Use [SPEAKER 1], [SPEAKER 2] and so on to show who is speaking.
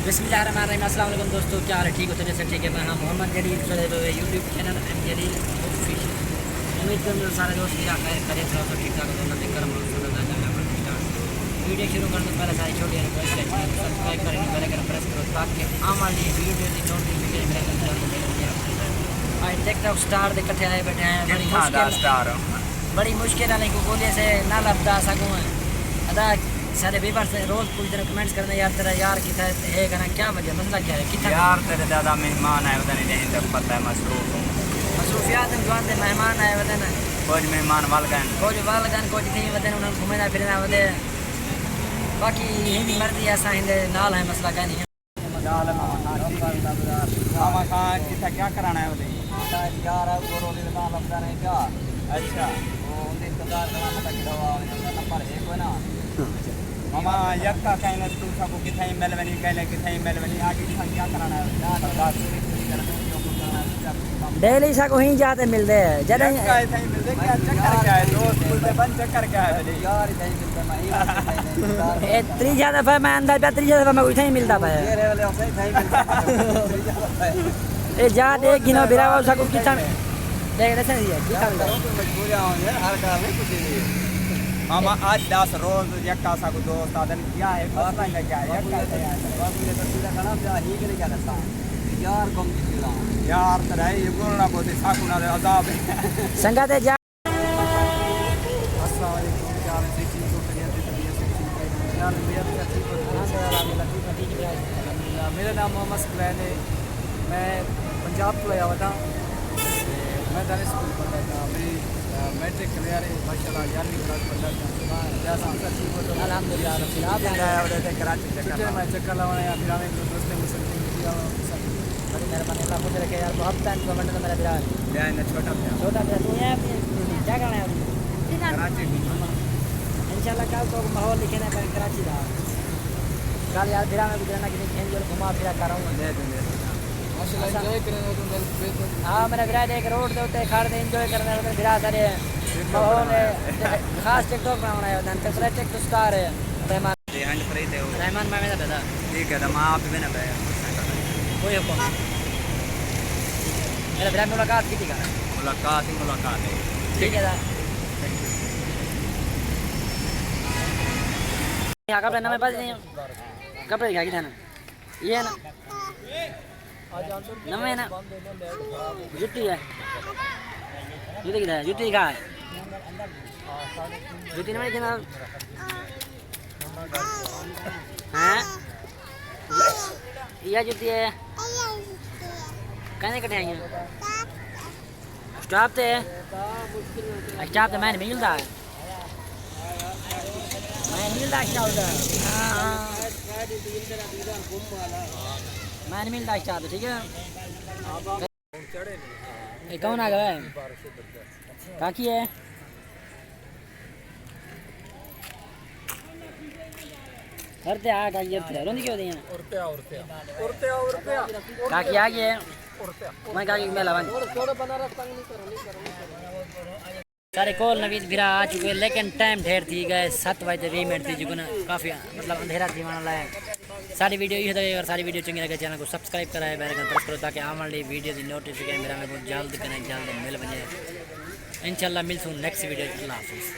[SPEAKER 1] बिस्मिल्लाहिर्रहमानिर्रहीम। अस्सलाम वालेकुम दोस्तों, क्या हाल है? ठीक हो तो जैसे ठीक है। मैं हाँ मोहम्मद जलील यूट्यूब चैनल एम जलील ऑफिशियल। उम्मीद करूँ सारे दोस्त मेरा खैर करें, थोड़ा सा ठीक ठाक होना देखकर वीडियो शुरू करने से पहले सारी छोटी रिक्वेस्ट है, सब्सक्राइब करें, बेल आइकन प्रेस करो ताकि आने वाली वीडियो की नोटिफिकेशन आज टिकटॉक स्टार दे इकट्ठे आए बैठे हैं। बड़ी मुश्किल है को बोलिए से ना लभदा सकूँ अदा सारे बेबार से रोज पूछते हैं, कमेंट्स करते हैं यार तेरा यार कितना है कहना क्या वजह मसला क्या है कितना
[SPEAKER 2] यार तेरे दादा मेहमान आए वतन नहीं तो पता है मसरूफ हूँ
[SPEAKER 1] मसरूफियात जवान दे मेहमान आए वतन
[SPEAKER 2] कुछ मेहमान वालगन
[SPEAKER 1] कुछ थी वतन उन्हें घूमना फिरना वदे बाकी हिंदी मर्जी ऐसा हिंदे नाल है मसला क्या नहीं है।
[SPEAKER 2] मामा खान कितना क्या कराना है उधर
[SPEAKER 1] यार गोरो ने ना लभदा नहीं क्या
[SPEAKER 2] अच्छा
[SPEAKER 1] वो उनके इंतजार करना मतलब कि दवा नंबर 1 है ना
[SPEAKER 2] मामा यक्का कहने तू सबको कितना ही मेलवनी कहले कितना ही मेलवनी आगे क्या कराना है
[SPEAKER 1] डेली सा को ही जाते मिलते हैं जरे
[SPEAKER 2] क्या चक्कर क्या है दोस्त बोलते बन चक्कर क्या है
[SPEAKER 1] यार इधर ही मिलता मैं ए 3 दफा मैं अंदर पे 3 दफा मैं उठे ही मिलता है ये रे वाले सही सही मिलता ए जा देख गिनो बिरावा सा को कितना देख रहे हैं कितना मजबूर है हर काम में कुछ नहीं
[SPEAKER 2] मामा आज 10 रोज यक्का सा को दोस्त आदन क्या है पता नहीं क्या है यक्का से
[SPEAKER 1] बात ये तो सीधा खाना पे ही के लिए क्या करता यार कम दिखला
[SPEAKER 2] यार तेरा ये बोलना बहुत साकुना रे अजाब है
[SPEAKER 1] संगा दे जा।
[SPEAKER 2] अस्सलाम वालेकुम क्या हाल है? ठीक हो तबीयत से ठीक है यार तबीयत ठीक हो अल्हम्दुलिल्लाह। मेरा नाम मोहम्मद सुलैन है, मैं पंजाब तो आया हुआ था। मैं दानिश स्कूल पढ़ता था, मेरी मैट्रिक क्लियर है माशाल्लाह। 11वीं क्लास पढ़ता था। क्या समझा ठीक हो तो
[SPEAKER 1] अल्हम्दुलिल्लाह आप
[SPEAKER 2] आया उधर से कराची चक्कर
[SPEAKER 1] मैं चक्कर लगाना या फिर हमें दोस्त ने मुझसे किया बड़ी मेहरबानी अल्लाह खुद रखे यार। बहुत टाइम गवर्नमेंट का मेरा बिराज
[SPEAKER 2] क्या है छोटा
[SPEAKER 1] छोटा तू है क्या करना है
[SPEAKER 2] कराची
[SPEAKER 1] इंशाल्लाह कल तो माहौल लिखे ना कराची का कल यार बिरा में गुजरना कि नहीं जो घुमा फिरा कर रहा हूँ
[SPEAKER 2] माशाल्लाह एंजॉय करें।
[SPEAKER 1] हाँ मेरा बिरा एक रोड के उत्ते खड़े एंजॉय करने वाले बिरा सारे माहौल खास टिकटॉक बनाना है उधर तक टिकटॉक स्टार है रहमान
[SPEAKER 2] हैंड फ्री थे
[SPEAKER 1] रहमान मैं मेरा दादा
[SPEAKER 2] ठीक है तो मां आप भी ना भाई
[SPEAKER 1] कोई हुक्म मेरा बिरा मुलाकात की थी का
[SPEAKER 2] मुलाकात ही मुलाकात है
[SPEAKER 1] ठीक है यहाँ कपड़े नवे पास नहीं कपड़े दिखा के था ना ये है ना नवे है ना जुट्टी है जुट्टी किधर है जुट्टी कहाँ है जुट्टी नवे किधर हैं यह जुट्टी है कहने कटे आई स्टॉप थे स्टॉप तो मैंने मिलता है मैं मिलता स्टॉप मैंने मिलता स्टॉप ठीक है कौन आ गया काकी है औरते आ काकी रोंदी क्यों दी काकी आ गई है मैं काकी मेला सारे कॉल नवीद भिरा आ चुके हैं लेकिन टाइम ढेर थी गए 7:20 थी जो ना काफ़ी मतलब अंधेरा थी माना लायक। सारी वीडियो ये था अगर सारी वीडियो चंगी लगे चैनल को सब्सक्राइब कराए बेल आइकन प्रेस करो ताकि आने वाली वीडियो की नोटिफिकेशन मेरा में बहुत जल्द करें जल्द मिल बने इंशाल्लाह मिलसूँ नेक्स्ट वीडियो। अल्लाह हाफिज़।